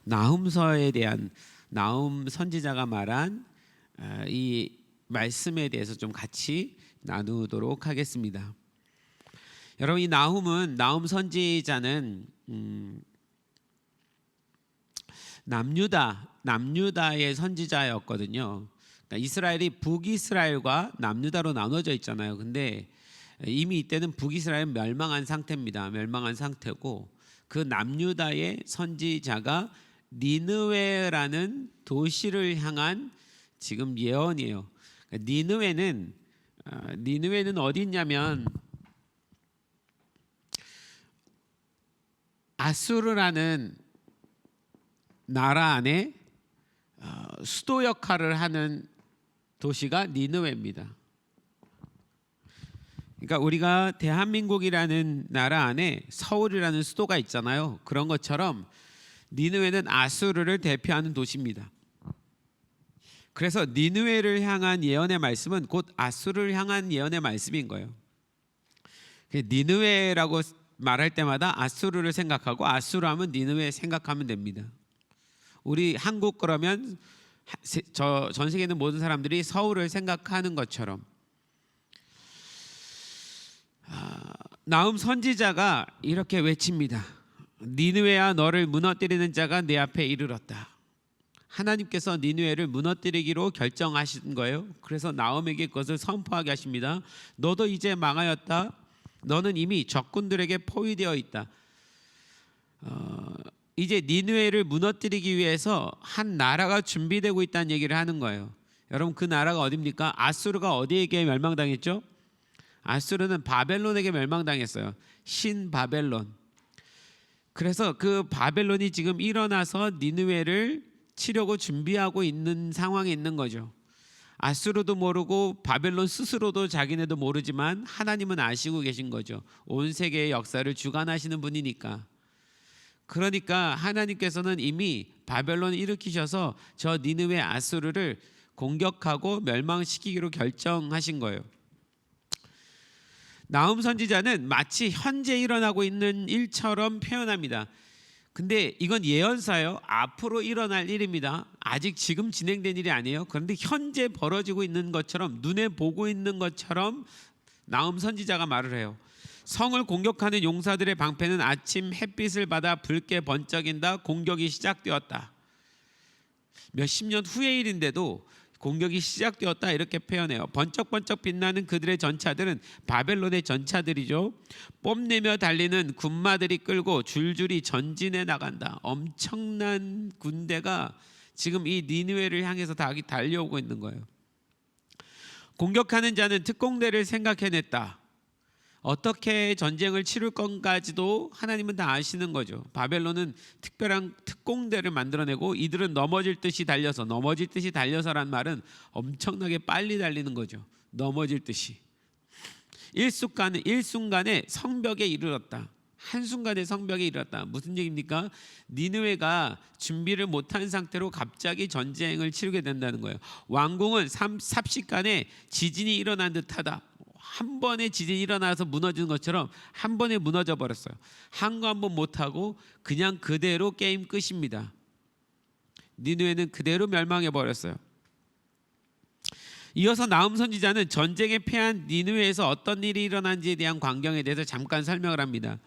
나훔서에 대한 나훔 선지자가 말한 이 말씀에 대해서 좀 같이 나누도록 하겠습니다. 여러분, 이 나훔 선지자는 남유다의 선지자였거든요. 그러니까 이스라엘이 북이스라엘과 남유다로 나눠져 있잖아요. 근데 이미 이때는 북이스라엘은 멸망한 상태입니다. 멸망한 상태고, 그 남유다의 선지자가 니느웨라는 도시를 향한 지금 예언이에요. 그러니까 니느웨는 어디 있냐면 아수르라는 나라 안에 수도 역할을 하는 도시가 니느웨입니다. 그러니까 우리가 대한민국이라는 나라 안에 서울이라는 수도가 있잖아요. 그런 것처럼 니느웨는 아수르를 대표하는 도시입니다. 그래서 니느웨를 향한 예언의 말씀은 곧 아수르를 향한 예언의 말씀인 거예요. 니느웨라고 말할 때마다 아수르를 생각하고, 아수르 하면 니느웨 생각하면 됩니다. 우리 한국 그러면 전 세계 있는 모든 사람들이 서울을 생각하는 것처럼, 나훔 선지자가 이렇게 외칩니다. 니느웨야, 너를 무너뜨리는 자가 내 앞에 이르렀다. 하나님께서 니느웨를 무너뜨리기로 결정하신 거예요. 그래서 나훔에게 그것을 선포하게 하십니다. 너도 이제 망하였다. 너는 이미 적군들에게 포위되어 있다. 이제 니느웨를 무너뜨리기 위해서 한 나라가 준비되고 있다는 얘기를 하는 거예요. 여러분, 그 나라가 어디입니까? 아수르가 어디에게 멸망당했죠? 아수르는 바벨론에게 멸망당했어요. 신바벨론. 그래서 그 바벨론이 지금 일어나서 니느웨를 치려고 준비하고 있는 상황에 있는 거죠. 아수르도 모르고 바벨론 스스로도 자기네도 모르지만 하나님은 아시고 계신 거죠. 온 세계의 역사를 주관하시는 분이니까. 그러니까 하나님께서는 이미 바벨론을 일으키셔서 저 니느웨 아수르를 공격하고 멸망시키기로 결정하신 거예요. 나훔 선지자는 마치 현재 일어나고 있는 일처럼 표현합니다. 근데 이건 예언사예요. 앞으로 일어날 일입니다. 아직 지금 진행된 일이 아니에요. 그런데 현재 벌어지고 있는 것처럼, 눈에 보고 있는 것처럼 나훔 선지자가 말을 해요. 성을 공격하는 용사들의 방패는 아침 햇빛을 받아 붉게 번쩍인다. 공격이 시작되었다. 몇십 년 후의 일인데도 공격이 시작되었다 이렇게 표현해요. 번쩍번쩍 빛나는 그들의 전차들은 바벨론의 전차들이죠. 뽐내며 달리는 군마들이 끌고 줄줄이 전진해 나간다. 엄청난 군대가 지금 이 니느웨를 향해서 다 달려오고 있는 거예요. 공격하는 자는 특공대를 생각해냈다. 어떻게 전쟁을 치룰 건가지도 하나님은 다 아시는 거죠. 바벨론은 특별한 특공대를 만들어내고, 이들은 넘어질 듯이 달려서란 말은 엄청나게 빨리 달리는 거죠. 넘어질 듯이. 일순간에 성벽에 이르렀다. 한순간에 성벽에 이르렀다. 무슨 얘기입니까? 니느웨가 준비를 못한 상태로 갑자기 전쟁을 치르게 된다는 거예요. 왕궁은 삽시간에 지진이 일어난 듯하다. 한 번에 지진이 일어나서 무너지는 것처럼 한 번에 무너져 버렸어요. 항거 한 번 못하고 그냥 그대로 게임 끝입니다. 니느웨는 그대로 멸망해 버렸어요. 이어서 나훔 선지자는 전쟁에 패한 니느웨에서 어떤 일이 일어난지에 대한 광경에 대해서 잠깐 설명을 합니다.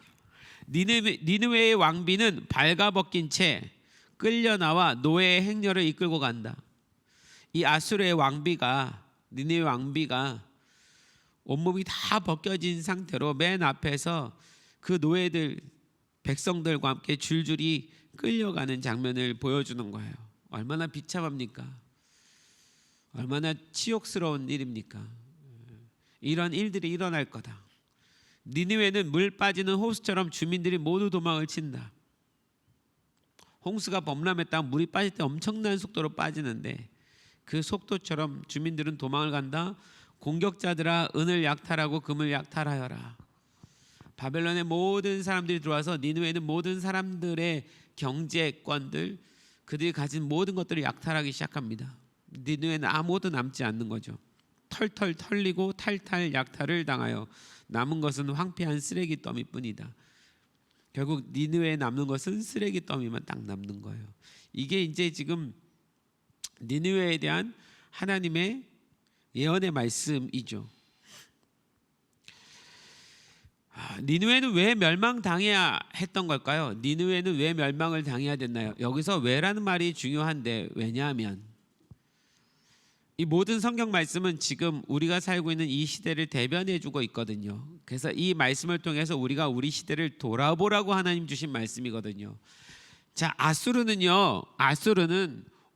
니느웨의 왕비는 발가벗긴 채 끌려나와 노예의 행렬을 이끌고 간다. 이 아수르의 왕비가, 니느웨 왕비가 온몸이 다 벗겨진 상태로 맨 앞에서 그 노예들, 백성들과 함께 줄줄이 끌려가는 장면을 보여주는 거예요. 얼마나 비참합니까? 얼마나 치욕스러운 일입니까? 이런 일들이 일어날 거다. 니느웨는 물 빠지는 호수처럼 주민들이 모두 도망을 친다. 홍수가 범람했다 물이 빠질 때 엄청난 속도로 빠지는데, 그 속도처럼 주민들은 도망을 간다. 공격자들아, 은을 약탈하고 금을 약탈하여라. 바벨론의 모든 사람들이 들어와서 니느웨는 모든 사람들의 경제권들, 그들이 가진 모든 것들을 약탈하기 시작합니다. 니느웨는 아무것도 남지 않는 거죠. 털털 털리고 탈탈 약탈을 당하여 남은 것은 황폐한 쓰레기 더미뿐이다. 결국 니느웨에 남는 것은 쓰레기 더미만 딱 남는 거예요. 이게 이제 지금 니느웨에 대한 하나님의 예언의 말씀이죠. 니느웨는 왜 멸망당해야 했던 걸까요? 니느웨는 왜 멸망을 당해야 됐나요? 여기서 왜라는 말이 중요한데, 왜냐하면 이 모든 성경 말씀은 지금 우리가 살고 있는 이 시대를 대변해 주고 있거든요. 그래서 이 말씀을 통해서 우리가 우리 시대를 돌아보라고 하나님 주신 말씀이거든요. 자, 아수르는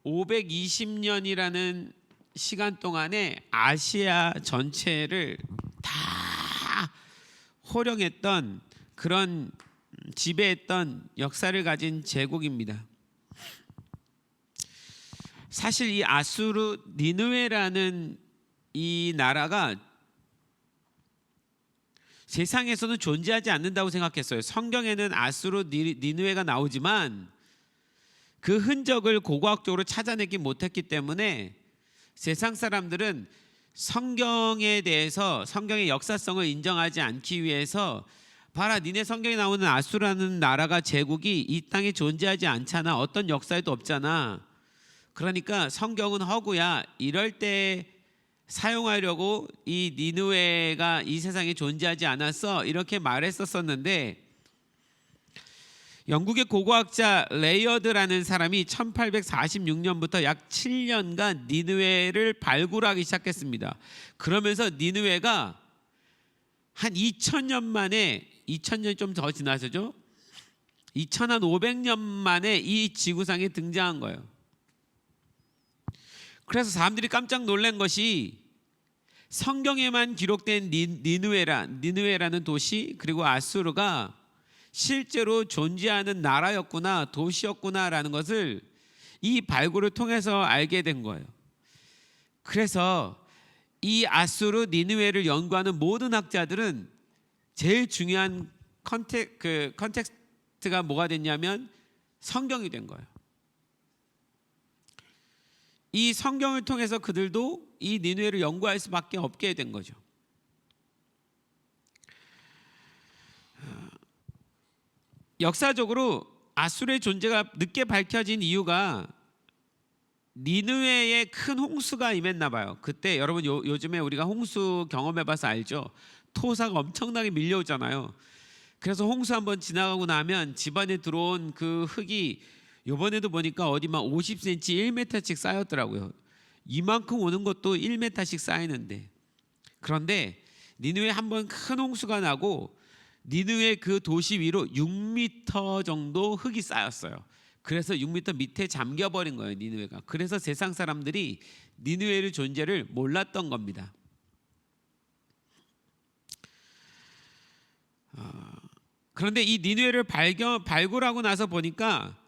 520년이라는 시간 동안에 아시아 전체를 다 호령했던, 그런 지배했던 역사를 가진 제국입니다. 사실 이 아수르 니느웨라는 이 나라가 세상에서는 존재하지 않는다고 생각했어요. 성경에는 아수르 니느웨가 나오지만 그 흔적을 고고학적으로 찾아내지 못했기 때문에 세상 사람들은 성경에 대해서, 성경의 역사성을 인정하지 않기 위해서, 봐라, 니네 성경에 나오는 아수르라는 나라가, 제국이 이 땅에 존재하지 않잖아, 어떤 역사에도 없잖아, 그러니까 성경은 허구야, 이럴 때 사용하려고 이 니느웨가 이 세상에 존재하지 않았어, 이렇게 말했었는데, 영국의 고고학자 레이어드라는 사람이 1846년부터 약 7년간 니느웨를 발굴하기 시작했습니다. 그러면서 니느웨가 한 2000년 만에, 2000년이 좀 더 지나서죠, 2500년 만에 이 지구상에 등장한 거예요. 그래서 사람들이 깜짝 놀란 것이, 성경에만 기록된 니느웨라는 도시, 그리고 아수르가 실제로 존재하는 나라였구나, 도시였구나라는 것을 이 발굴을 통해서 알게 된 거예요. 그래서 이 아수르 니느웨를 연구하는 모든 학자들은 제일 중요한 컨텍스트가 뭐가 됐냐면 성경이 된 거예요. 이 성경을 통해서 그들도 이 니느웨를 연구할 수밖에 없게 된 거죠. 역사적으로 아수르의 존재가 늦게 밝혀진 이유가 니느웨에 큰 홍수가 임했나 봐요. 그때 여러분 요즘에 우리가 홍수 경험해봐서 알죠. 토사가 엄청나게 밀려오잖아요. 그래서 홍수 한번 지나가고 나면 집안에 들어온 그 흙이 이번에도 보니까 어디 막 50cm, 1m씩 쌓였더라고요. 이만큼 오는 것도 1m씩 쌓이는데, 그런데 니느웨에 한번 큰 홍수가 나고 니느웨 그 도시 위로 6m 정도 흙이 쌓였어요. 그래서 6m 밑에 잠겨버린 거예요, 니느웨가. 그래서 세상 사람들이 니느웨의 존재를 몰랐던 겁니다. 그런데 이 니느웨를 발굴하고 나서 보니까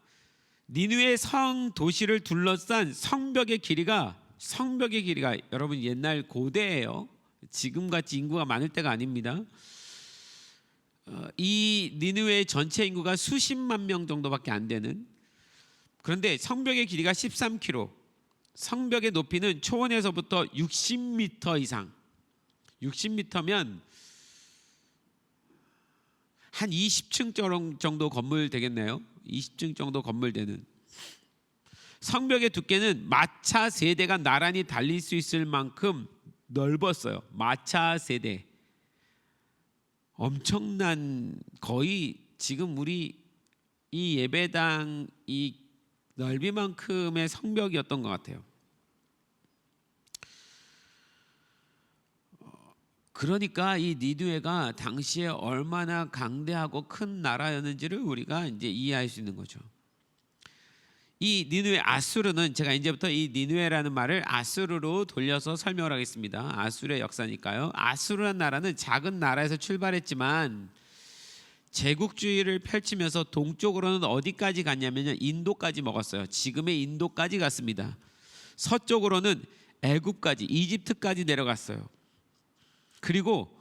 니느웨 성 도시를 둘러싼 성벽의 길이가 여러분 옛날 고대예요. 지금같이 인구가 많을 때가 아닙니다. 이 니느웨의 전체 인구가 수십만 명 정도밖에 안 되는, 그런데 성벽의 길이가 13km, 성벽의 높이는 초원에서부터 60m 이상, 60m면 한 20층 정도 건물 되겠네요. 20층 정도 건물 되는. 성벽의 두께는 마차 3대가 나란히 달릴 수 있을 만큼 넓었어요. 마차 3대. 엄청난, 거의 지금 우리 이 예배당 이 넓이만큼의 성벽이었던 것 같아요. 그러니까 이 니느웨가 당시에 얼마나 강대하고 큰 나라였는지를 우리가 이제 이해할 수 있는 거죠. 이 니느웨, 아수르는, 제가 이제부터 이 니느웨라는 말을 아수르로 돌려서 설명을 하겠습니다. 아수르의 역사니까요. 아수르라는 나라는 작은 나라에서 출발했지만 제국주의를 펼치면서 동쪽으로는 어디까지 갔냐면요, 인도까지 먹었어요. 지금의 인도까지 갔습니다. 서쪽으로는 애굽까지, 이집트까지 내려갔어요. 그리고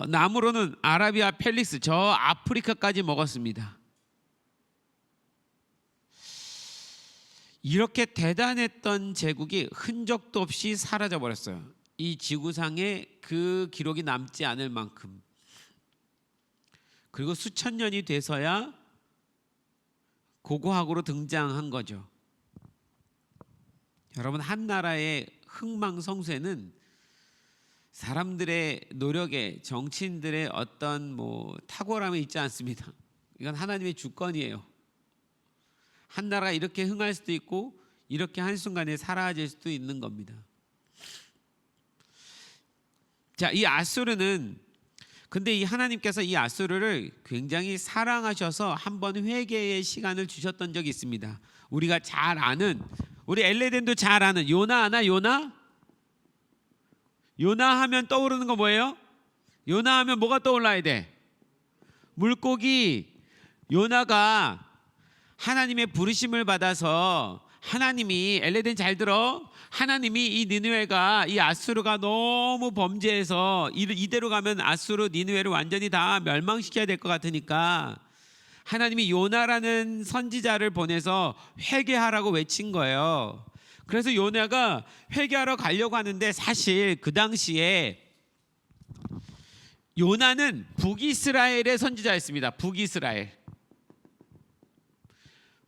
남으로는 아라비아 펠리스, 저 아프리카까지 먹었습니다. 이렇게 대단했던 제국이 흔적도 없이 사라져 버렸어요. 이 지구상에 그 기록이 남지 않을 만큼. 그리고 수천 년이 돼서야 고고학으로 등장한 거죠. 여러분, 한 나라의 흥망성쇠는 사람들의 노력에, 정치인들의 어떤 탁월함이 있지 않습니다. 이건 하나님의 주권이에요. 한 나라가 이렇게 흥할 수도 있고 이렇게 한순간에 사라질 수도 있는 겁니다. 자, 이 아수르는, 근데 이 하나님께서 이 아수르를 굉장히 사랑하셔서 한번 회개의 시간을 주셨던 적이 있습니다. 우리가 잘 아는, 우리 엘레덴도 잘 아는 요나 아나? 요나 하면 떠오르는 거 뭐예요? 요나 하면 뭐가 떠올라야 돼? 물고기. 요나가 하나님의 부르심을 받아서, 하나님이, 엘레덴 잘 들어, 하나님이 이 니느웨가, 이 아수르가 너무 범죄해서 이대로 가면 아수르 니느웨를 완전히 다 멸망시켜야 될 것 같으니까 하나님이 요나라는 선지자를 보내서 회개하라고 외친 거예요. 그래서 요나가 회개하러 가려고 하는데, 사실 그 당시에 요나는 북이스라엘의 선지자였습니다.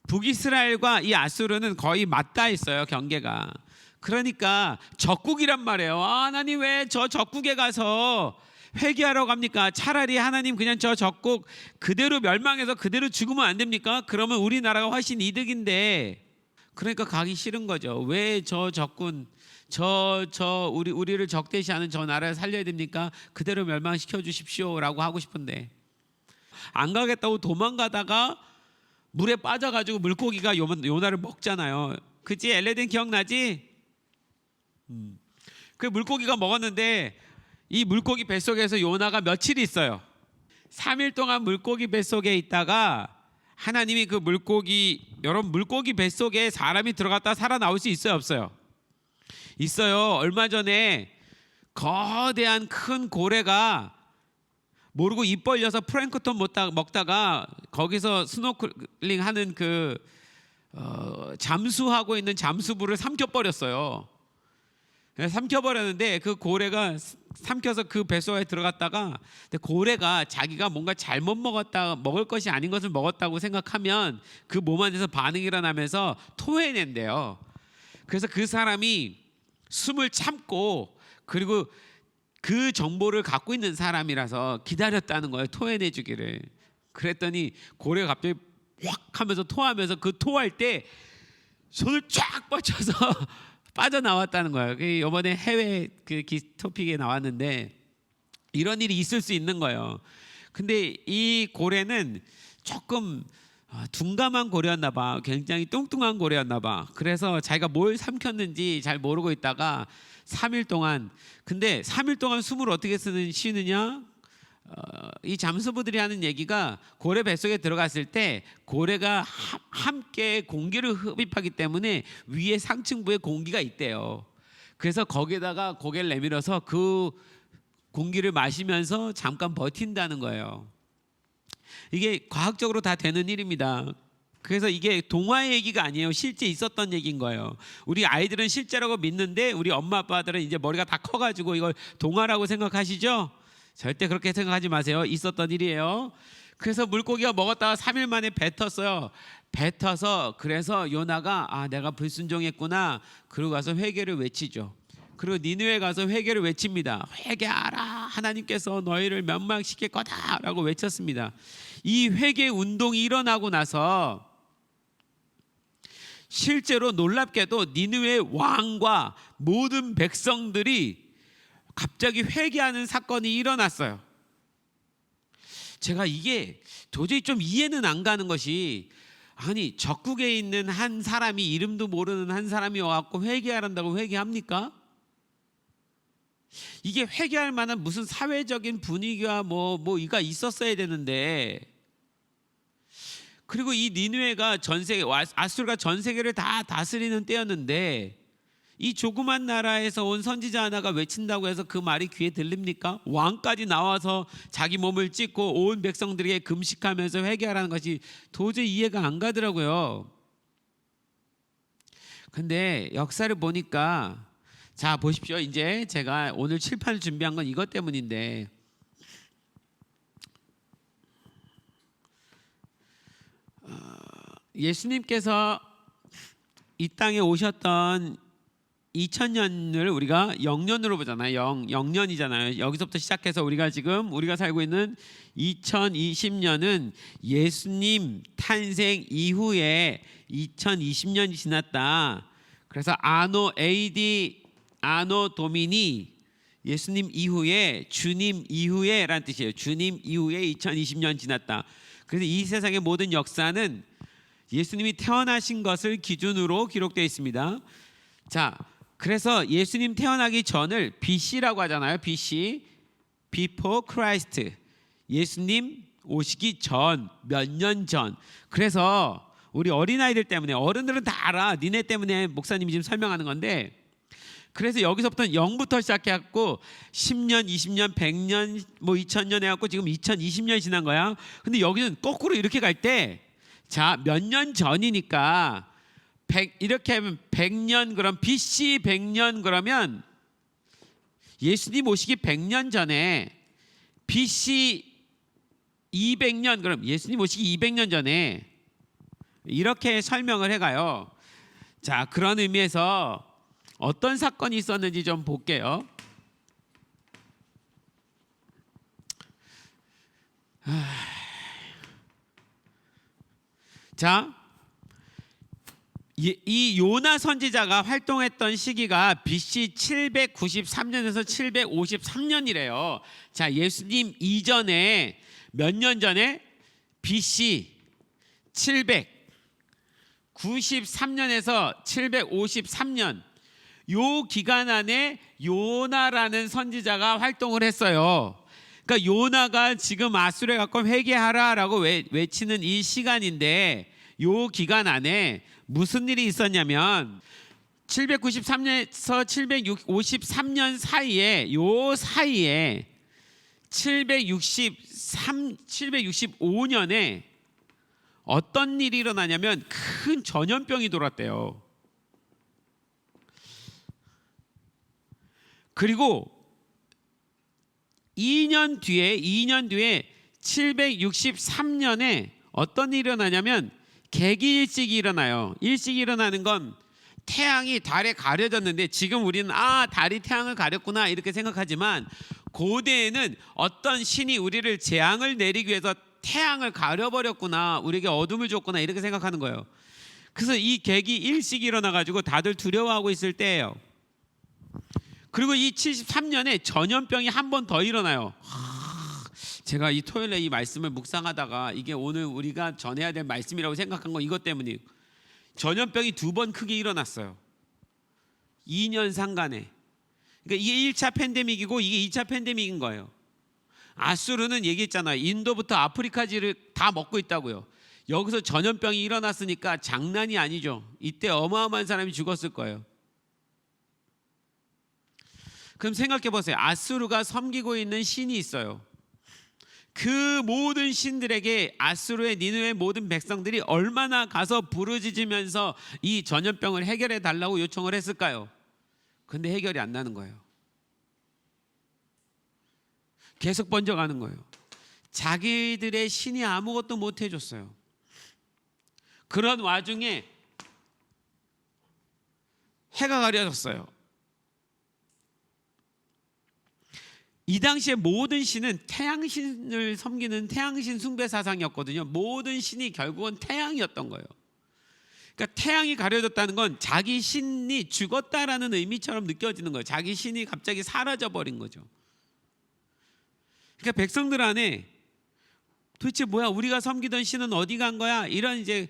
북이스라엘과 이 아수르는 거의 맞닿아 있어요, 경계가. 그러니까 적국이란 말이에요. 하나님 왜 저 적국에 가서 회개하러 갑니까? 차라리 하나님 그냥 저 적국 그대로 멸망해서 그대로 죽으면 안 됩니까? 그러면 우리나라가 훨씬 이득인데. 그러니까 가기 싫은 거죠. 왜 저 적군, 우리를 적대시하는 저 나라를 살려야 됩니까? 그대로 멸망시켜 주십시오라고 하고 싶은데 안 가겠다고 도망가다가 물에 빠져가지고 물고기가 요나를 먹잖아요. 그치? 엘레덴 기억나지? 그 물고기가 먹었는데 이 물고기 뱃속에서 요나가 며칠 있어요. 3일 동안 물고기 뱃속에 있다가 하나님이 그 여러분, 물고기 뱃속에 사람이 들어갔다 살아나올 수 있어요, 없어요? 있어요. 얼마 전에 거대한 큰 고래가 모르고 입 벌려서 플랭크톤 먹다가 거기서 스노클링 하는 잠수하고 있는 잠수부를 삼켜버렸어요. 삼켜버렸는데 그 고래가 삼켜서 그 뱃속에 들어갔다가, 근데 고래가 자기가 뭔가 잘못 먹을 것이 아닌 것을 먹었다고 생각하면 그 몸 안에서 반응이 일어나면서 토해낸대요. 그래서 그 사람이 숨을 참고, 그리고 그 정보를 갖고 있는 사람이라서 기다렸다는 거예요, 토해내주기를. 그랬더니 고래가 갑자기 확 하면서 토하면서 그 토할 때 손을 쫙 뻗쳐서 빠져나왔다는 거예요. 이번에 해외 토픽에 나왔는데 이런 일이 있을 수 있는 거예요. 근데 이 고래는 조금 둔감한 고래였나 봐. 굉장히 뚱뚱한 고래였나 봐. 그래서 자기가 뭘 삼켰는지 잘 모르고 있다가 3일 동안, 근데 3일 동안 숨을 어떻게 쉬느냐? 이 잠수부들이 하는 얘기가, 고래 뱃속에 들어갔을 때 고래가 함께 공기를 흡입하기 때문에 위에 상층부에 공기가 있대요. 그래서 거기에다가 고개를 내밀어서 그 공기를 마시면서 잠깐 버틴다는 거예요. 이게 과학적으로 다 되는 일입니다. 그래서 이게 동화의 얘기가 아니에요. 실제 있었던 얘기인 거예요. 우리 아이들은 실제라고 믿는데 우리 엄마 아빠들은 이제 머리가 다 커가지고 이걸 동화라고 생각하시죠? 절대 그렇게 생각하지 마세요. 있었던 일이에요. 그래서 물고기가 먹었다가 3일 만에 뱉었어요. 뱉어서 그래서 요나가 내가 불순종했구나. 그러고 가서 회개를 외치죠. 그리고 니느웨 가서 회개를 외칩니다. 회개하라, 하나님께서 너희를 멸망시킬 거다라고 외쳤습니다. 이 회개 운동이 일어나고 나서 실제로 놀랍게도 니느웨 왕과 모든 백성들이 갑자기 회개하는 사건이 일어났어요. 제가 이게 도저히 좀 이해는 안 가는 것이, 아니 적국에 있는 한 사람이, 이름도 모르는 한 사람이 와갖고 회개하란다고 회개합니까? 이게 회개할 만한 무슨 사회적인 분위기와 이가 있었어야 되는데, 그리고 이 니느웨가 아수르가 전 세계를 다 다스리는 때였는데 이 조그만 나라에서 온 선지자 하나가 외친다고 해서 그 말이 귀에 들립니까? 왕까지 나와서 자기 몸을 찢고 온 백성들에게 금식하면서 회개하라는 것이 도저히 이해가 안 가더라고요. 근데 역사를 보니까, 자 보십시오. 이제 제가 오늘 칠판을 준비한 건 이것 때문인데, 예수님께서 이 땅에 오셨던 2000년을 우리가 영년으로 보잖아요. 영년이잖아요. 여기서부터 시작해서 우리가 살고 있는 2020년은 예수님 탄생 이후에 2020년이 지났다. 그래서 아노 AD 아노 도미니 예수님 이후에 주님 이후에라는 뜻이에요. 주님 이후에 2020년 지났다. 그래서 이 세상의 모든 역사는 예수님이 태어나신 것을 기준으로 기록되어 있습니다. 자, 그래서 예수님 태어나기 전을 BC라고 하잖아요. BC, Before Christ. 예수님 오시기 전, 몇 년 전. 그래서 우리 어린아이들 때문에, 어른들은 다 알아. 니네 때문에 목사님이 지금 설명하는 건데, 그래서 여기서부터 0부터 시작해갖고 10년, 20년, 100년, 뭐 2000년 해갖고 지금 2020년이 지난 거야. 근데 여기는 거꾸로 이렇게 갈 때, 자, 몇 년 전이니까 100, 이렇게 하면 100년, 그럼 BC 100년, 그러면 예수님 오시기 100년 전에 BC 200년, 그럼 예수님 오시기 200년 전에 이렇게 설명을 해가요. 자, 그런 의미에서 어떤 사건이 있었는지 좀 볼게요. 자, 이 요나 선지자가 활동했던 시기가 BC 793년에서 753년이래요. 자, 예수님 이전에 몇 년 전에 BC 793년에서 753년 요 기간 안에 요나라는 선지자가 활동을 했어요. 그러니까 요나가 지금 아수르에 가끔 회개하라라고 외치는 이 시간인데 요 기간 안에 무슨 일이 있었냐면 793년에서 753년 사이에 765년에 어떤 일이 일어나냐면 큰 전염병이 돌았대요. 그리고 2년 뒤에 763년에 어떤 일이 일어나냐면 개기일식이 일어나요. 일식이 일어나는 건 태양이 달에 가려졌는데 지금 우리는 달이 태양을 가렸구나 이렇게 생각하지만 고대에는 어떤 신이 우리를 재앙을 내리기 위해서 태양을 가려버렸구나, 우리에게 어둠을 줬구나 이렇게 생각하는 거예요. 그래서 이 개기일식이 일어나가지고 다들 두려워하고 있을 때예요. 그리고 이 73년에 전염병이 한 번 더 일어나요. 제가 이 토요일에 이 말씀을 묵상하다가 이게 오늘 우리가 전해야 될 말씀이라고 생각한 건 이것 때문이에요. 전염병이 두 번 크게 일어났어요. 2년 상간에. 그러니까 이게 1차 팬데믹이고 이게 2차 팬데믹인 거예요. 아수르는 얘기했잖아요. 인도부터 아프리카지를 다 먹고 있다고요. 여기서 전염병이 일어났으니까 장난이 아니죠. 이때 어마어마한 사람이 죽었을 거예요. 그럼 생각해 보세요. 아수르가 섬기고 있는 신이 있어요. 그 모든 신들에게 아수르의 니느웨의 모든 백성들이 얼마나 가서 부르짖으면서 이 전염병을 해결해 달라고 요청을 했을까요? 근데 해결이 안 나는 거예요. 계속 번져가는 거예요. 자기들의 신이 아무것도 못 해줬어요. 그런 와중에 해가 가려졌어요. 이 당시에 모든 신은 태양신을 섬기는 태양신 숭배 사상이었거든요. 모든 신이 결국은 태양이었던 거예요. 그러니까 태양이 가려졌다는 건 자기 신이 죽었다라는 의미처럼 느껴지는 거예요. 자기 신이 갑자기 사라져 버린 거죠. 그러니까 백성들 안에 도대체 뭐야, 우리가 섬기던 신은 어디 간 거야? 이런 이제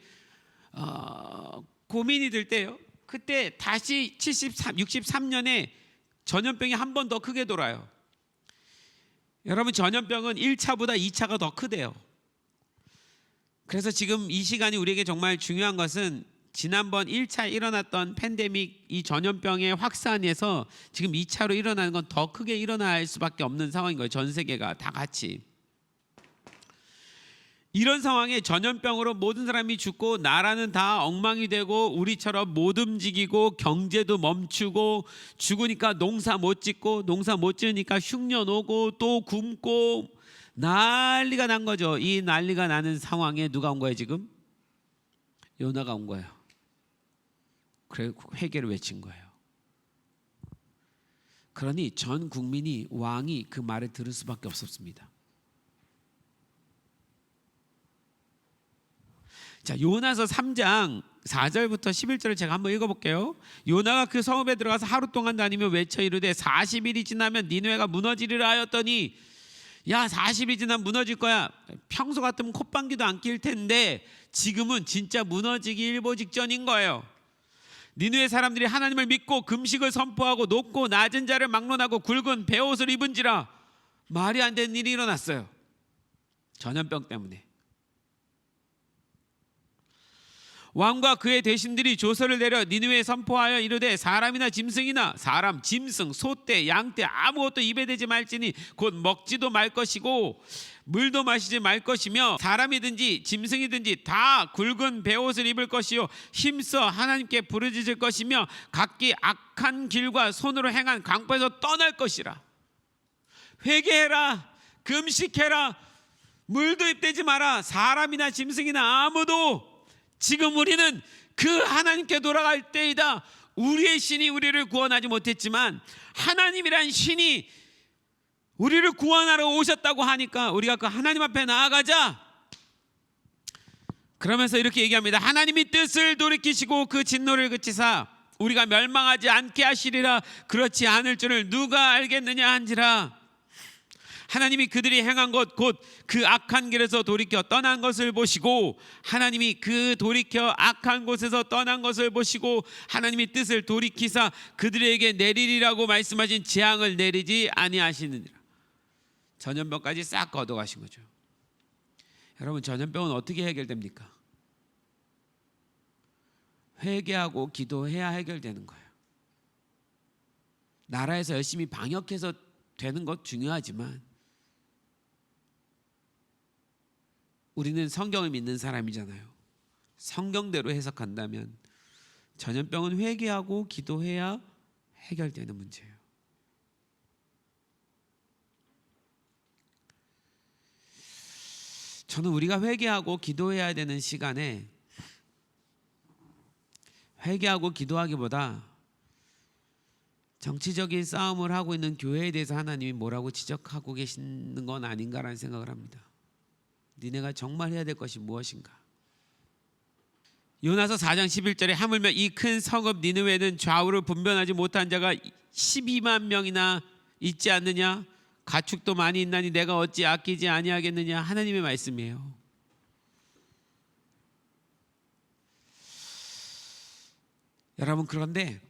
고민이 들 때요. 그때 다시 63년에 전염병이 한 번 더 크게 돌아요. 여러분, 전염병은 1차보다 2차가 더 크대요. 그래서 지금 이 시간이 우리에게 정말 중요한 것은 지난번 1차 일어났던 팬데믹 이 전염병의 확산에서 지금 2차로 일어나는 건 더 크게 일어날 수밖에 없는 상황인 거예요. 전 세계가 다 같이. 이런 상황에 전염병으로 모든 사람이 죽고 나라는 다 엉망이 되고 우리처럼 못 움직이고 경제도 멈추고 죽으니까 농사 못 짓고 농사 못 지으니까 흉년 오고 또 굶고 난리가 난 거죠. 이 난리가 나는 상황에 누가 온 거예요 지금? 요나가 온 거예요. 그래 회개를 외친 거예요. 그러니 전 국민이 왕이 그 말을 들을 수밖에 없었습니다. 자, 요나서 3장 4절부터 11절을 제가 한번 읽어볼게요. 요나가 그 성읍에 들어가서 하루 동안 다니며 외쳐 이르되 40일이 지나면 니느웨가 무너지리라 하였더니 야 40일이 지나면 무너질 거야. 평소 같으면 콧방귀도 안 낄 텐데 지금은 진짜 무너지기 일보 직전인 거예요. 니느웨 사람들이 하나님을 믿고 금식을 선포하고 높고 낮은 자를 막론하고 굵은 베옷을 입은지라. 말이 안 되는 일이 일어났어요. 전염병 때문에. 왕과 그의 대신들이 조서를 내려 니느웨에 선포하여 이르되 사람이나 짐승이나 사람, 짐승, 소떼, 양떼 아무것도 입에 대지 말지니 곧 먹지도 말 것이고 물도 마시지 말 것이며 사람이든지 짐승이든지 다 굵은 베옷을 입을 것이요 힘써 하나님께 부르짖을 것이며 각기 악한 길과 손으로 행한 강포에서 떠날 것이라. 회개해라, 금식해라, 물도 입대지 마라. 사람이나 짐승이나 아무도. 지금 우리는 그 하나님께 돌아갈 때이다. 우리의 신이 우리를 구원하지 못했지만 하나님이란 신이 우리를 구원하러 오셨다고 하니까 우리가 그 하나님 앞에 나아가자. 그러면서 이렇게 얘기합니다. 하나님이 뜻을 돌이키시고 그 진노를 그치사 우리가 멸망하지 않게 하시리라. 그렇지 않을 줄을 누가 알겠느냐 한지라. 하나님이 그들이 행한 것 곧 그 악한 길에서 돌이켜 떠난 것을 보시고 하나님이 그 돌이켜 악한 곳에서 떠난 것을 보시고 하나님이 뜻을 돌이키사 그들에게 내리리라고 말씀하신 재앙을 내리지 아니하시느니라. 전염병까지 싹 걷어가신 거죠. 여러분, 전염병은 어떻게 해결됩니까? 회개하고 기도해야 해결되는 거예요. 나라에서 열심히 방역해서 되는 것 중요하지만 우리는 성경을 믿는 사람이잖아요. 성경대로 해석한다면 전염병은 회개하고 기도해야 해결되는 문제예요. 저는 우리가 회개하고 기도해야 되는 시간에 회개하고 기도하기보다 정치적인 싸움을 하고 있는 교회에 대해서 하나님이 뭐라고 지적하고 계시는 건 아닌가라는 생각을 합니다. 니네가 정말 해야 될 것이 무엇인가? 요나서 4장 11절에 하물며 이 큰 성읍 니느웨는 좌우를 분변하지 못한 자가 12만 명이나 있지 않느냐? 가축도 많이 있나니 내가 어찌 아끼지 아니하겠느냐? 하나님의 말씀이에요. 여러분, 그런데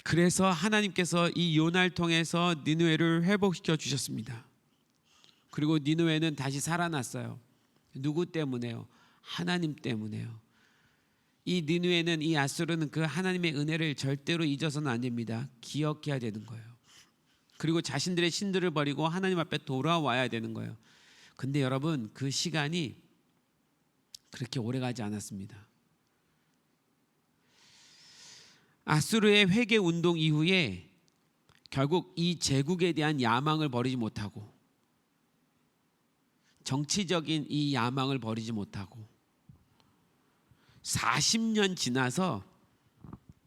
그래서 하나님께서 이 요나를 통해서 니느웨를 회복시켜 주셨습니다. 그리고 니느웨는 다시 살아났어요. 누구 때문에요? 하나님 때문에요. 이 니느웨는, 이 아수르는 그 하나님의 은혜를 절대로 잊어서는 안 됩니다. 기억해야 되는 거예요. 그리고 자신들의 신들을 버리고 하나님 앞에 돌아와야 되는 거예요. 근데 여러분, 그 시간이 그렇게 오래 가지 않았습니다. 아수르의 회개 운동 이후에 결국 이 제국에 대한 야망을 버리지 못하고 정치적인 이 야망을 버리지 못하고 40년 지나서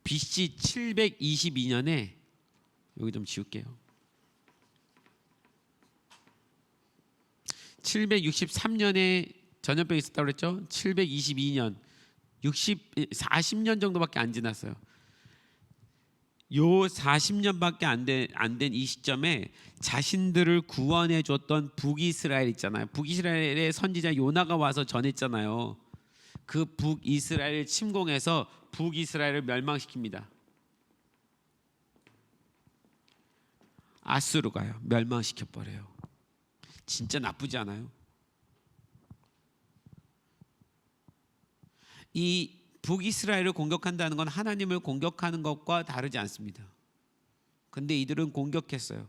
BC 722년에 여기 좀 지울게요. 763년에 전염병이 있었다고 그랬죠. 722년 40년 정도밖에 안 지났어요. 요 40년밖에 안 된 이 시점에 자신들을 구원해 줬던 북이스라엘 있잖아요. 북이스라엘의 선지자 요나가 와서 전했잖아요. 그 북이스라엘을 침공해서 북이스라엘을 멸망시킵니다. 아수르가요. 멸망시켜 버려요. 진짜 나쁘지 않아요? 이 북이스라엘을 공격한다는 건 하나님을 공격하는 것과 다르지 않습니다. 근데 이들은 공격했어요.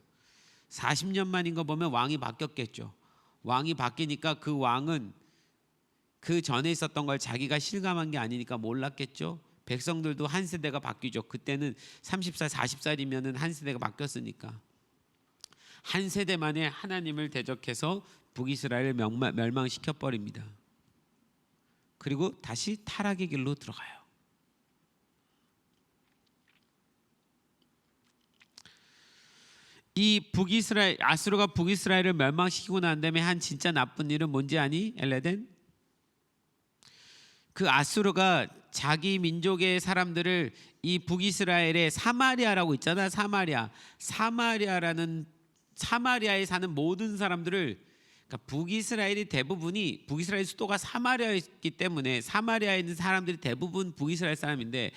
40년 만인 거 보면 왕이 바뀌었겠죠. 왕이 바뀌니까 그 왕은 그 전에 있었던 걸 자기가 실감한 게 아니니까 몰랐겠죠. 백성들도 한 세대가 바뀌죠. 그때는 30살, 40살이면 한 세대가 바뀌었으니까. 한 세대 만에 하나님을 대적해서 북이스라엘을 멸망시켜 버립니다. 그리고 다시 타락의 길로 들어가요. 이 북이스라엘, 아수르가 북이스라엘을 멸망시키고 난 다음에 한 진짜 나쁜 일은 뭔지 아니? 엘레덴? 그 아수르가 자기 민족의 사람들을 이 북이스라엘의 사마리아라고 있잖아. 사마리아에 사는 모든 사람들을, 그러니까 북이스라엘이 대부분이, 북이스라엘 수도가 사마리아였기 때문에 사마리아에 있는 사람들이 대부분 북이스라엘 사람인데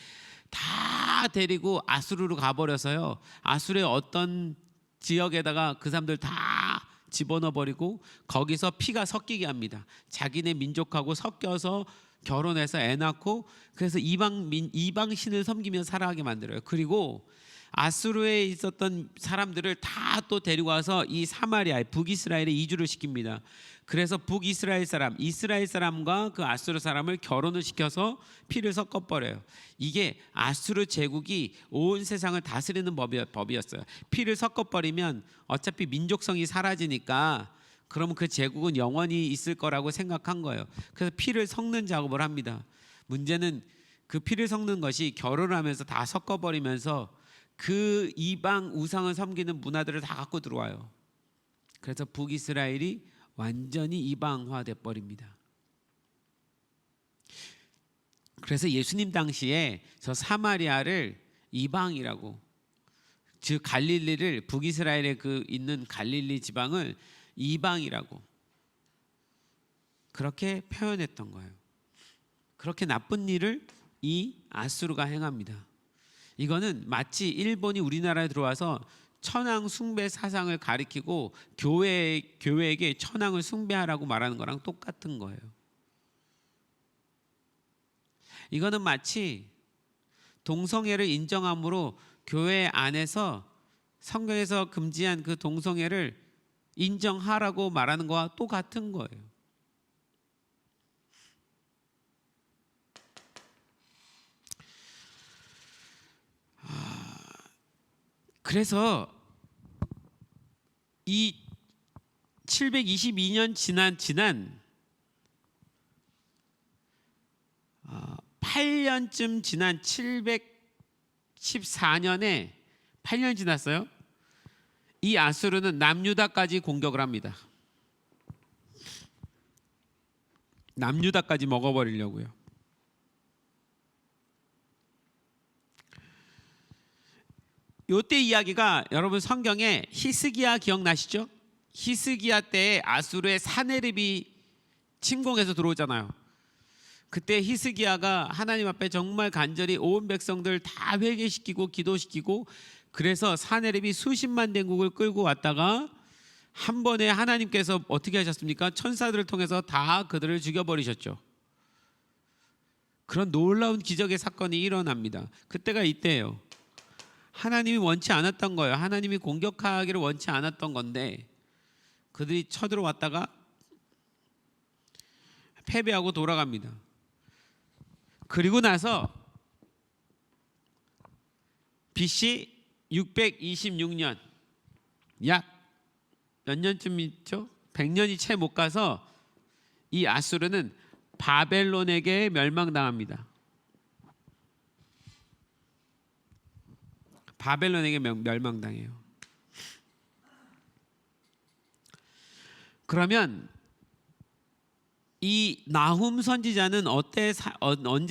다 데리고 아수르로 가버려서요, 아수르의 어떤 지역에다가 그 사람들 다 집어넣어 버리고 거기서 피가 섞이게 합니다. 자기네 민족하고 섞여서 결혼해서 애 낳고, 그래서 이방 신을 섬기며 살아가게 만들어요. 그리고 아수르에 있었던 사람들을 다 또 데리고 와서 이 사마리아에, 북이스라엘에 이주를 시킵니다. 그래서 북이스라엘 사람, 이스라엘 사람과 그 아수르 사람을 결혼을 시켜서 피를 섞어버려요. 이게 아수르 제국이 온 세상을 다스리는 법이었어요. 피를 섞어버리면 어차피 민족성이 사라지니까 그러면 그 제국은 영원히 있을 거라고 생각한 거예요. 그래서 피를 섞는 작업을 합니다. 문제는 그 피를 섞는 것이 결혼하면서 다 섞어버리면서 그 이방 우상을 섬기는 문화들을 다 갖고 들어와요. 그래서 북이스라엘이 완전히 이방화돼 버립니다. 그래서 예수님 당시에 저 사마리아를 이방이라고, 즉 갈릴리를, 북이스라엘에 그 있는 갈릴리 지방을 이방이라고 그렇게 표현했던 거예요. 그렇게 나쁜 일을 이 아수르가 행합니다. 이거는 마치 일본이 우리나라에 들어와서 천황 숭배 사상을 가리키고 교회에게 천황을 숭배하라고 말하는 거랑 똑같은 거예요. 이거는 마치 동성애를 인정함으로 교회 안에서 성경에서 금지한 그 동성애를 인정하라고 말하는 거와 똑같은 거예요. 그래서 이 722년 지난 8년쯤 지난 714년에 8년 지났어요. 이 아수르는 남유다까지 공격을 합니다. 남유다까지 먹어버리려고요. 요때 이야기가, 여러분 성경에 히스기야 기억나시죠? 히스기야 때에 아수르의 사네립이 침공해서 들어오잖아요. 그때 히스기야가 하나님 앞에 정말 간절히 온 백성들 다 회개시키고 기도시키고, 그래서 사네립이 수십만 대국을 끌고 왔다가 한 번에 하나님께서 어떻게 하셨습니까? 천사들을 통해서 다 그들을 죽여버리셨죠. 그런 놀라운 기적의 사건이 일어납니다. 그때가 이때예요. 하나님이 원치 않았던 거예요. 하나님이 공격하기를 원치 않았던 건데 그들이 쳐들어왔다가 패배하고 돌아갑니다. 그리고 나서 BC 626년, 약 몇 년쯤 있죠? 100년이 채 못 가서 이 아수르는 바벨론에게 멸망당합니다. 바벨론에게 멸망당해요. 그러면 이 나훔 선지자는 언제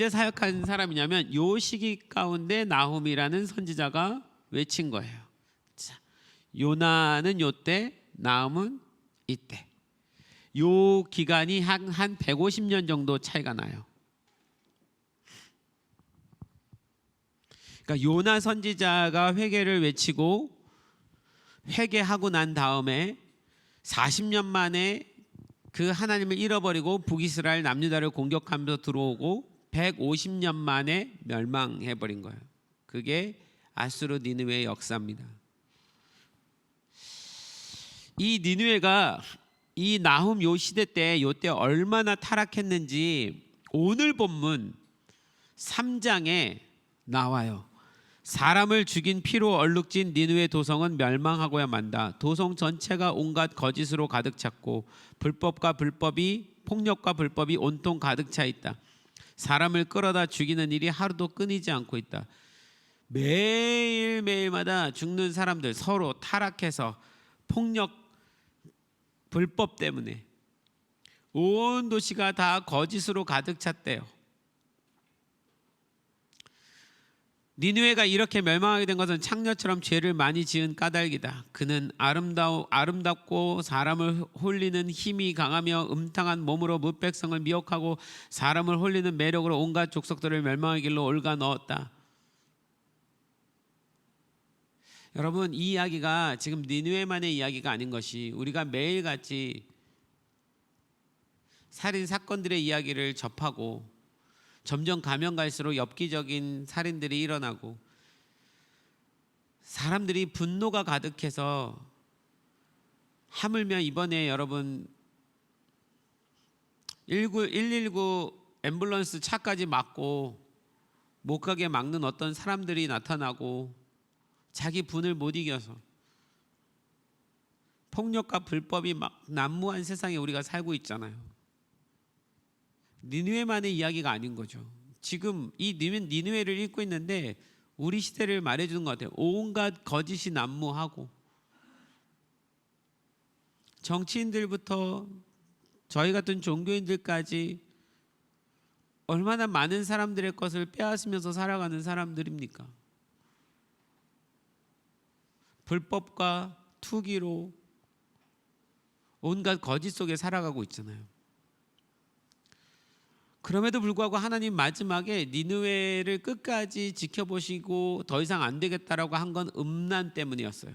사역한 사람이냐면 요 시기 가운데 나훔이라는 선지자가 외친 거예요. 자, 요나는 요때, 나훔은 이때. 요 기간이 한 150년 정도 차이가 나요. 그러니까 요나 선지자가 회개를 외치고 회개하고 난 다음에 40년 만에 그 하나님을 잃어버리고 북이스라엘 남유다를 공격하면서 들어오고 150년 만에 멸망해버린 거예요. 그게 아수르 니느웨의 역사입니다. 이 니느웨가 이 나훔 요 시대 때 요때 얼마나 타락했는지 오늘 본문 3장에 나와요. 사람을 죽인 피로 얼룩진 니느웨 도성은 멸망하고야 만다. 도성 전체가 온갖 거짓으로 가득 찼고 불법과 불법이 폭력과 불법이 온통 가득 차 있다. 사람을 끌어다 죽이는 일이 하루도 끊이지 않고 있다. 매일매일마다 죽는 사람들, 서로 타락해서 폭력, 불법 때문에 온 도시가 다 거짓으로 가득 찼대요. 니느웨가 이렇게 멸망하게 된 것은 창녀처럼 죄를 많이 지은 까닭이다. 그는 아름답고 사람을 홀리는 힘이 강하며 음탕한 몸으로 무백성을 미혹하고 사람을 홀리는 매력으로 온갖 족속들을 멸망의 길로 올가 넣었다. 여러분, 이 이야기가 지금 니느웨만의 이야기가 아닌 것이, 우리가 매일같이 살인 사건들의 이야기를 접하고 점점 가면 갈수록 엽기적인 살인들이 일어나고 사람들이 분노가 가득해서, 하물며 이번에 여러분 119 앰뷸런스 차까지 막고 못 가게 막는 어떤 사람들이 나타나고 자기 분을 못 이겨서 폭력과 불법이 막 난무한 세상에 우리가 살고 있잖아요. 니느웨만의 이야기가 아닌 거죠. 지금 이 니느웨를 읽고 있는데 우리 시대를 말해주는 것 같아요. 온갖 거짓이 난무하고 정치인들부터 저희 같은 종교인들까지 얼마나 많은 사람들의 것을 빼앗으면서 살아가는 사람들입니까? 불법과 투기로 온갖 거짓 속에 살아가고 있잖아요. 그럼에도 불구하고 하나님 마지막에 니느웨를 끝까지 지켜보시고 더 이상 안 되겠다라고 한 건 음란 때문이었어요.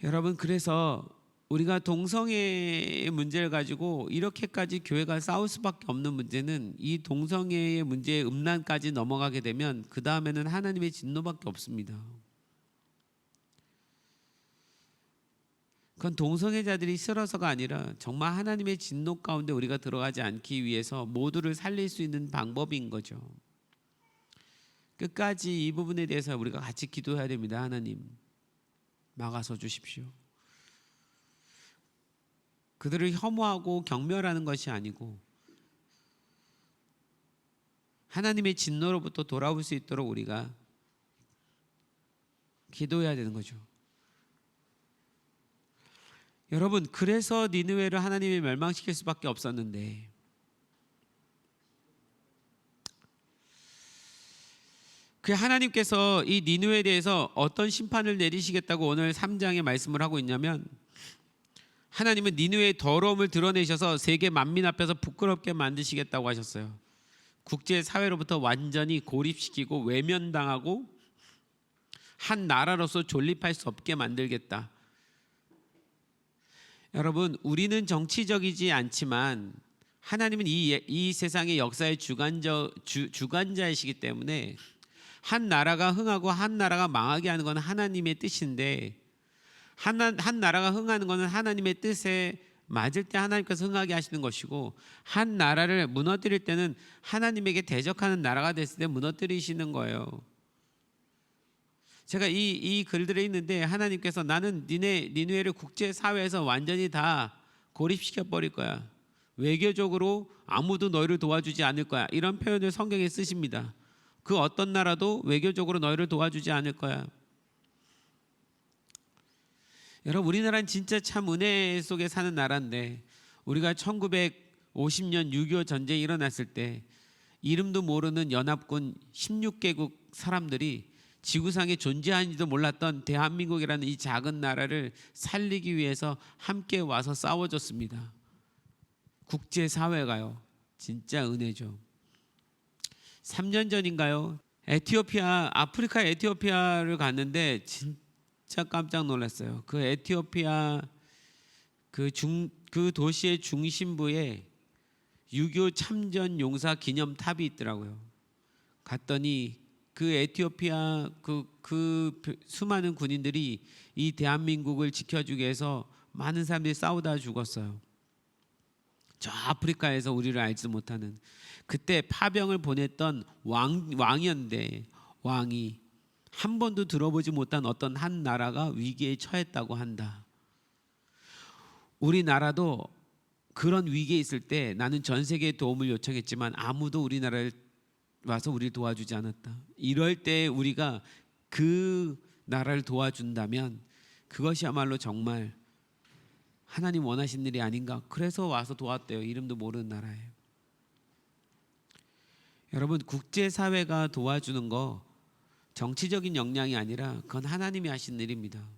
여러분, 그래서 우리가 동성애의 문제를 가지고 이렇게까지 교회가 싸울 수밖에 없는 문제는, 이 동성애의 문제의 음란까지 넘어가게 되면 그 다음에는 하나님의 진노밖에 없습니다. 그건 동성애자들이 싫어서가 아니라 정말 하나님의 진노 가운데 우리가 들어가지 않기 위해서 모두를 살릴 수 있는 방법인 거죠. 끝까지 이 부분에 대해서 우리가 같이 기도해야 됩니다. 하나님, 막아서 주십시오. 그들을 혐오하고 경멸하는 것이 아니고 하나님의 진노로부터 돌아올 수 있도록 우리가 기도해야 되는 거죠. 여러분, 그래서 니느웨를 하나님이 멸망시킬 수밖에 없었는데, 그 하나님께서 이 니느웨에 대해서 어떤 심판을 내리시겠다고 오늘 3장에 말씀을 하고 있냐면, 하나님은 니느웨의 더러움을 드러내셔서 세계 만민 앞에서 부끄럽게 만드시겠다고 하셨어요. 국제사회로부터 완전히 고립시키고 외면당하고 한 나라로서 존립할 수 없게 만들겠다. 여러분, 우리는 정치적이지 않지만 하나님은 이 세상의 역사의 주관자이시기 때문에 한 나라가 흥하고 한 나라가 망하게 하는 건 하나님의 뜻인데, 한 나라가 흥하는 것은 하나님의 뜻에 맞을 때 하나님께서 흥하게 하시는 것이고, 한 나라를 무너뜨릴 때는 하나님에게 대적하는 나라가 됐을 때 무너뜨리시는 거예요. 제가 이 글들에 있는데, 하나님께서 나는 니느웨를 국제사회에서 완전히 다 고립시켜 버릴 거야, 외교적으로 아무도 너희를 도와주지 않을 거야, 이런 표현을 성경에 쓰십니다. 그 어떤 나라도 외교적으로 너희를 도와주지 않을 거야. 여러분, 우리나라는 진짜 참 은혜 속에 사는 나라인데, 우리가 1950년 6.25 전쟁이 일어났을 때 이름도 모르는 연합군 16개국 사람들이 지구상에 존재하는지도 몰랐던 대한민국이라는 이 작은 나라를 살리기 위해서 함께 와서 싸워줬습니다. 국제사회가요, 진짜 은혜죠. 3년 전인가요? 아프리카 에티오피아를 갔는데 진짜 깜짝 놀랐어요. 그 에티오피아 그 도시의 중심부에 6.25 참전 용사 기념탑이 있더라고요. 갔더니 그 에티오피아 그 수많은 군인들이 이 대한민국을 지켜주기 위해서 많은 사람들이 싸우다 죽었어요. 저 아프리카에서 우리를 알지도 못하는, 그때 파병을 보냈던 왕이었는데, 왕이 한 번도 들어보지 못한 어떤 한 나라가 위기에 처했다고 한다. 우리나라도 그런 위기에 있을 때 나는 전 세계에 도움을 요청했지만 아무도 우리나라를 와서 우리를 도와주지 않았다. 이럴 때 우리가 그 나라를 도와준다면 그것이야말로 정말 하나님 원하신 일이 아닌가. 그래서 와서 도왔대요. 이름도 모르는 나라에. 여러분, 국제사회가 도와주는 거 정치적인 역량이 아니라 그건 하나님이 하신 일입니다.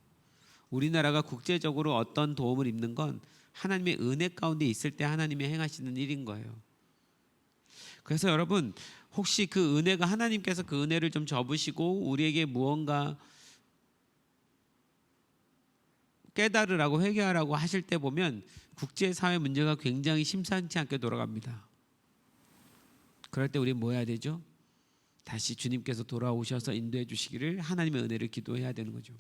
우리나라가 국제적으로 어떤 도움을 입는 건 하나님의 은혜 가운데 있을 때 하나님이 행하시는 일인 거예요. 그래서 여러분, 혹시 그 은혜가 하나님께서 그 은혜를 좀 접으시고 우리에게 무언가 깨달으라고 회개하라고 하실 때 보면 국제사회 문제가 굉장히 심상치 않게 돌아갑니다. 그럴 때 우리 뭐 해야 되죠? 다시 주님께서 돌아오셔서 인도해 주시기를 하나님의 은혜를 기도해야 되는 거죠.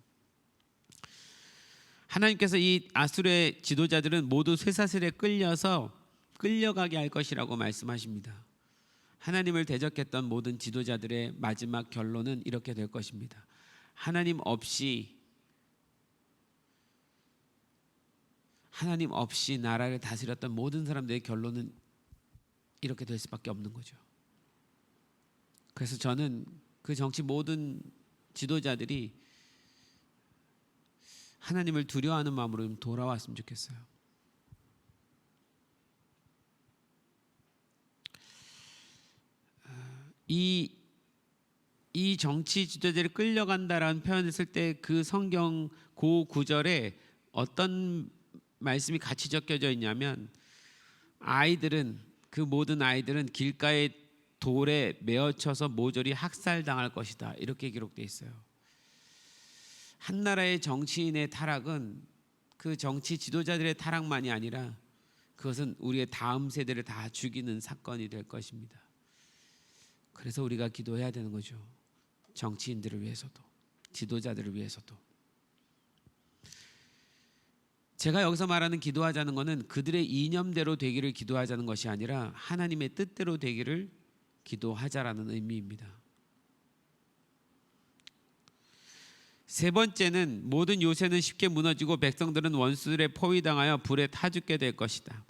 하나님께서 이 아수르의 지도자들은 모두 쇠사슬에 끌려가게 할 것이라고 말씀하십니다. 하나님을 대적했던 모든 지도자들의 마지막 결론은 이렇게 될 것입니다. 하나님 없이 나라를 다스렸던 모든 사람들의 결론은 이렇게 될 수밖에 없는 거죠. 그래서 저는 그 정치 모든 지도자들이 하나님을 두려워하는 마음으로 좀 돌아왔으면 좋겠어요. 이 정치 지도자들이 끌려간다라는 표현을 쓸 때 그 성경 그 구절에 어떤 말씀이 같이 적혀져 있냐면 그 모든 아이들은 길가에 돌에 메어쳐서 모조리 학살당할 것이다. 이렇게 기록되어 있어요. 한 나라의 정치인의 타락은 그 정치 지도자들의 타락만이 아니라 그것은 우리의 다음 세대를 다 죽이는 사건이 될 것입니다. 그래서 우리가 기도해야 되는 거죠. 정치인들을 위해서도, 지도자들을 위해서도. 제가 여기서 말하는 기도하자는 것은 그들의 이념대로 되기를 기도하자는 것이 아니라 하나님의 뜻대로 되기를 기도하자라는 의미입니다. 세 번째는 모든 요새는 쉽게 무너지고 백성들은 원수들의 포위당하여 불에 타 죽게 될 것이다.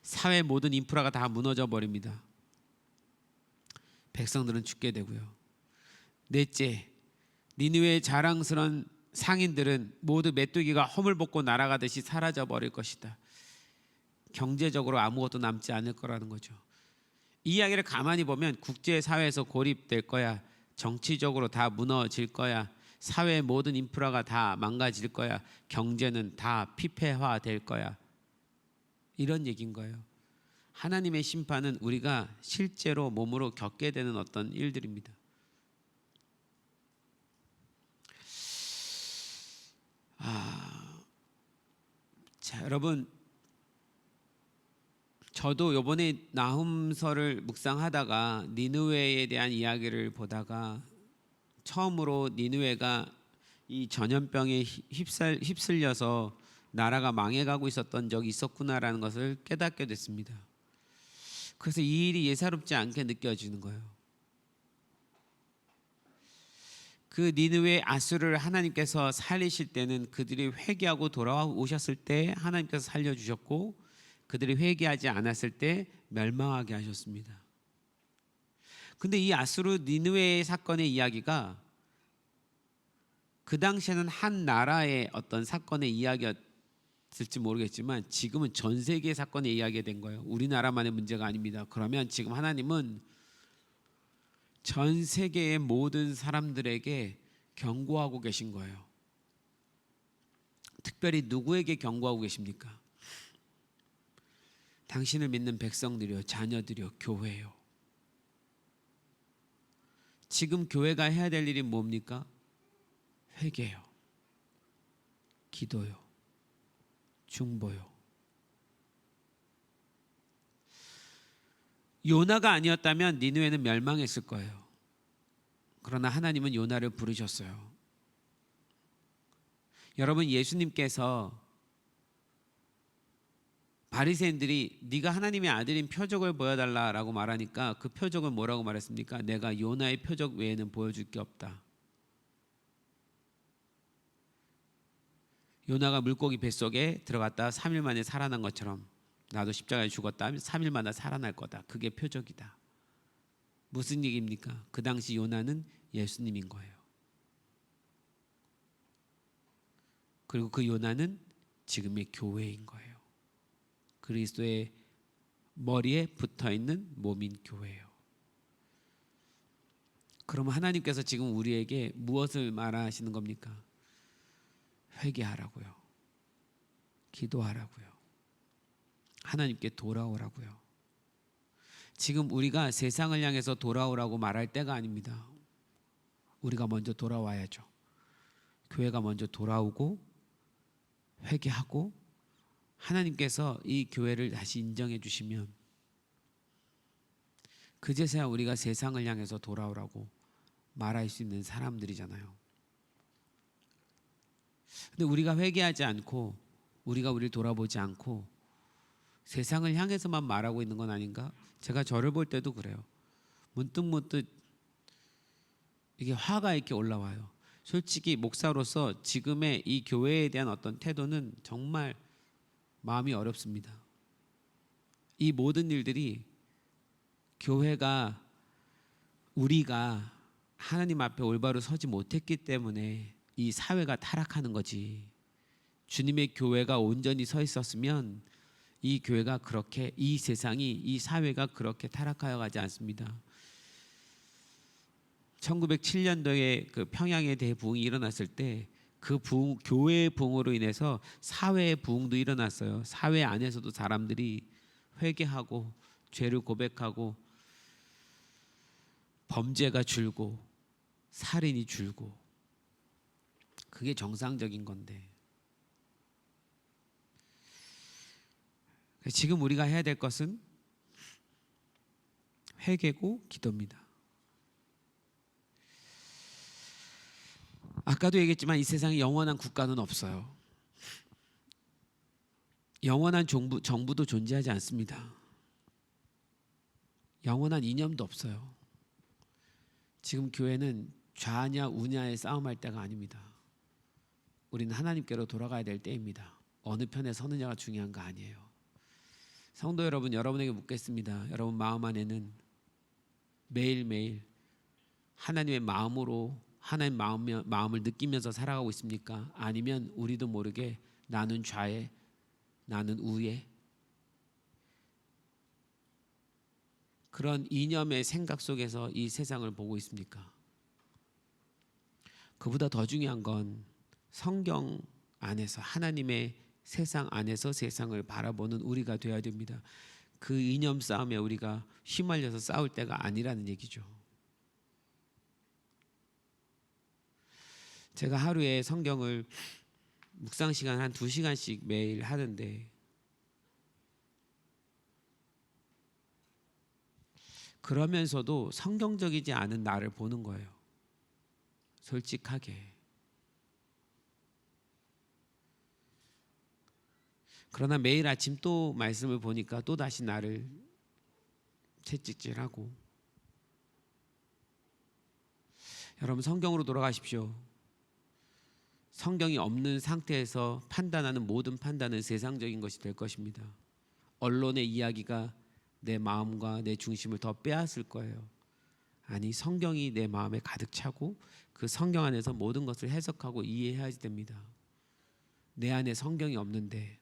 사회 모든 인프라가 다 무너져 버립니다. 백성들은 죽게 되고요. 넷째, 니느웨의 자랑스러운 상인들은 모두 메뚜기가 허물 벗고 날아가듯이 사라져 버릴 것이다. 경제적으로 아무것도 남지 않을 거라는 거죠. 이 이야기를 가만히 보면 국제사회에서 고립될 거야. 정치적으로 다 무너질 거야. 사회의 모든 인프라가 다 망가질 거야. 경제는 다 피폐화될 거야. 이런 얘기인 거예요. 하나님의 심판은 우리가 실제로 몸으로 겪게 되는 어떤 일들입니다. 자, 여러분, 저도 이번에 나훔서를 묵상하다가 니느웨에 대한 이야기를 보다가 처음으로 니느웨가 이 전염병에 휩쓸려서 나라가 망해가고 있었던 적이 있었구나라는 것을 깨닫게 됐습니다. 그래서 이 일이 예사롭지 않게 느껴지는 거예요. 그 니느웨 아수르를 하나님께서 살리실 때는 그들이 회개하고 돌아오셨을 때 하나님께서 살려주셨고 그들이 회개하지 않았을 때 멸망하게 하셨습니다. 근데 이 아수르 니느웨 사건의 이야기가 그 당시에는 한 나라의 어떤 사건의 이야기였을지 모르겠지만 지금은 전 세계 사건의 이야기가 된 거예요. 우리나라만의 문제가 아닙니다. 그러면 지금 하나님은 전 세계의 모든 사람들에게 경고하고 계신 거예요. 특별히 누구에게 경고하고 계십니까? 당신을 믿는 백성들이요, 자녀들이요, 교회요. 지금 교회가 해야 될 일이 뭡니까? 회개요, 기도요, 중보요. 요나가 아니었다면 니느웨는 멸망했을 거예요. 그러나 하나님은 요나를 부르셨어요. 여러분, 예수님께서 바리새인들이 네가 하나님의 아들인 표적을 보여달라라고 말하니까 그 표적은 뭐라고 말했습니까? 내가 요나의 표적 외에는 보여줄 게 없다. 요나가 물고기 뱃속에 들어갔다 3일 만에 살아난 것처럼 나도 십자가에 죽었다 하면 3일마다 살아날 거다. 그게 표적이다. 무슨 얘기입니까? 그 당시 요나는 예수님인 거예요. 그리고 그 요나는 지금의 교회인 거예요. 그리스도의 머리에 붙어있는 몸인 교회예요. 그러면 하나님께서 지금 우리에게 무엇을 말하시는 겁니까? 회개하라고요. 기도하라고요. 하나님께 돌아오라고요. 지금 우리가 세상을 향해서 돌아오라고 말할 때가 아닙니다. 우리가 먼저 돌아와야죠. 교회가 먼저 돌아오고 회개하고 하나님께서 이 교회를 다시 인정해 주시면 그제서야 우리가 세상을 향해서 돌아오라고 말할 수 있는 사람들이잖아요. 근데 우리가 회개하지 않고 우리가 우리를 돌아보지 않고 세상을 향해서만 말하고 있는 건 아닌가? 제가 저를 볼 때도 그래요. 문득 이게 화가 이렇게 올라와요. 솔직히 목사로서 지금의 이 교회에 대한 어떤 태도는 정말 마음이 어렵습니다. 이 모든 일들이 교회가 우리가 하나님 앞에 올바로 서지 못했기 때문에 이 사회가 타락하는 거지. 주님의 교회가 온전히 서 있었으면 이 교회가 그렇게, 이 세상이, 이 사회가 그렇게 타락하여 가지 않습니다. 1907년도에 그 평양의 대부흥이 일어났을 때 그 부흥, 교회의 부흥으로 인해서 사회의 부흥도 일어났어요. 사회 안에서도 사람들이 회개하고 죄를 고백하고 범죄가 줄고 살인이 줄고 그게 정상적인 건데 지금 우리가 해야 될 것은 회개고 기도입니다. 아까도 얘기했지만 이 세상에 영원한 국가는 없어요. 영원한 정부도 존재하지 않습니다. 영원한 이념도 없어요. 지금 교회는 좌냐 우냐의 싸움할 때가 아닙니다. 우리는 하나님께로 돌아가야 될 때입니다. 어느 편에 서느냐가 중요한 거 아니에요. 성도 여러분, 여러분에게 묻겠습니다. 여러분 마음 안에는 매일매일 하나님의 마음으로 하나님 마음을 느끼면서 살아가고 있습니까? 아니면 우리도 모르게 나는 좌에 나는 우에 그런 이념의 생각 속에서 이 세상을 보고 있습니까? 그보다 더 중요한 건 성경 안에서 하나님의 세상 안에서 세상을 바라보는 우리가 되어야 됩니다. 그 이념 싸움에 우리가 휘말려서 싸울 때가 아니라는 얘기죠. 제가 하루에 성경을 묵상 시간 한 2시간씩 매일 하는데 그러면서도 성경적이지 않은 나를 보는 거예요. 솔직하게. 그러나 매일 아침 또 말씀을 보니까 또 다시 나를 채찍질하고 여러분 성경으로 돌아가십시오. 성경이 없는 상태에서 판단하는 모든 판단은 세상적인 것이 될 것입니다. 언론의 이야기가 내 마음과 내 중심을 더 빼앗을 거예요. 아니, 성경이 내 마음에 가득 차고 그 성경 안에서 모든 것을 해석하고 이해해야 됩니다. 내 안에 성경이 없는데,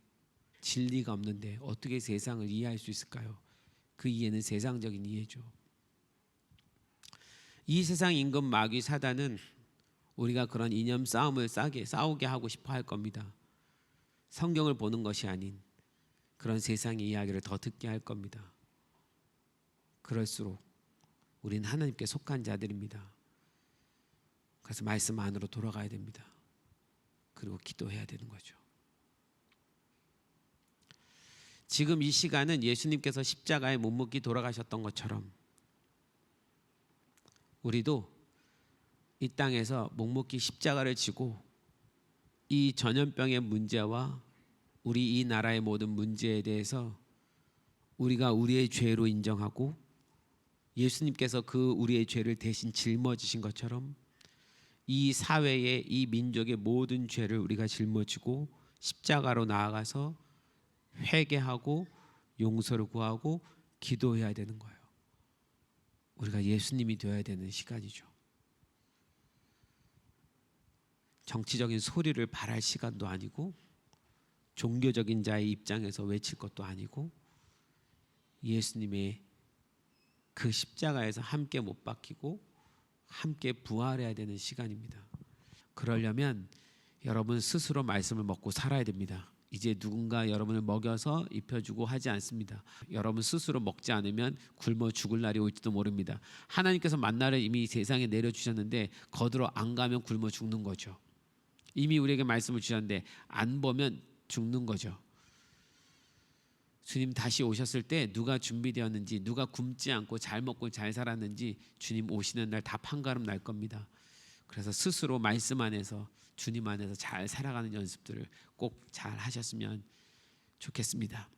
진리가 없는데 어떻게 세상을 이해할 수 있을까요? 그 이해는 세상적인 이해죠. 이 세상 임금 마귀 사단은 우리가 그런 이념 싸움을 싸우게 하고 싶어 할 겁니다. 성경을 보는 것이 아닌 그런 세상의 이야기를 더 듣게 할 겁니다. 그럴수록 우리는 하나님께 속한 자들입니다. 그래서 말씀 안으로 돌아가야 됩니다. 그리고 기도해야 되는 거죠. 지금 이 시간은 예수님께서 십자가에 못 묻기 돌아가셨던 것처럼 우리도 이 땅에서 묵묵히 십자가를 지고 이 전염병의 문제와 우리 이 나라의 모든 문제에 대해서 우리가 우리의 죄로 인정하고 예수님께서 그 우리의 죄를 대신 짊어지신 것처럼 이 사회의 이 민족의 모든 죄를 우리가 짊어지고 십자가로 나아가서 회개하고 용서를 구하고 기도해야 되는 거예요. 우리가 예수님이 되어야 되는 시간이죠. 정치적인 소리를 바랄 시간도 아니고 종교적인 자의 입장에서 외칠 것도 아니고 예수님의 그 십자가에서 함께 못 박히고 함께 부활해야 되는 시간입니다. 그러려면 여러분 스스로 말씀을 먹고 살아야 됩니다. 이제 누군가 여러분을 먹여서 입혀주고 하지 않습니다. 여러분 스스로 먹지 않으면 굶어 죽을 날이 올지도 모릅니다. 하나님께서 만나를 이미 세상에 내려주셨는데 거들어 안 가면 굶어 죽는 거죠. 이미 우리에게 말씀을 주셨는데 안 보면 죽는 거죠. 주님 다시 오셨을 때 누가 준비되었는지, 누가 굶지 않고 잘 먹고 잘 살았는지 주님 오시는 날 답 한가름 날 겁니다. 그래서 스스로 말씀 안에서 주님 안에서 잘 살아가는 연습들을 꼭 잘 하셨으면 좋겠습니다.